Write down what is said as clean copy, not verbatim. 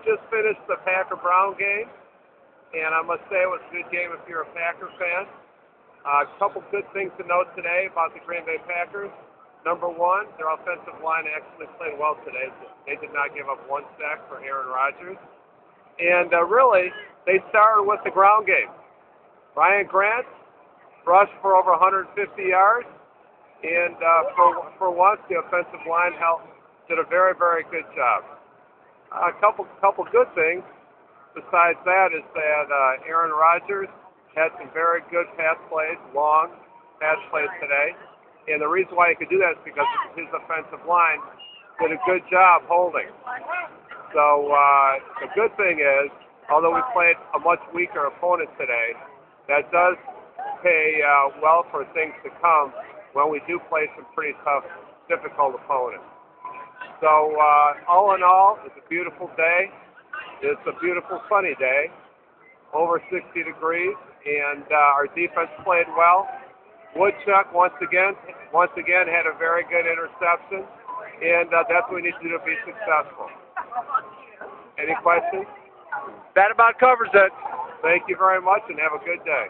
just finished the Packer-Brown game, and I must say it was a good game if you're a Packer fan. A couple good things to note today about the Green Bay Packers. Number one, their offensive line actually played well today. They did not give up one sack for Aaron Rodgers. And really, they started with the ground game. Ryan Grant rushed for over 150 yards, and for once, the offensive line did a very, very good job. A couple good things besides that is that Aaron Rodgers had some very good pass plays, long pass plays today. And the reason why he could do that is because his offensive line did a good job holding. So the good thing is, although we played a much weaker opponent today, that does pay well for things to come when we do play some pretty tough, difficult opponents. So all in all, it's a beautiful day. It's a beautiful sunny day, over 60 degrees, and our defense played well. Woodchuck once again had a very good interception, and that's what we need to do to be successful. Any questions? That about covers it. Thank you very much, and have a good day.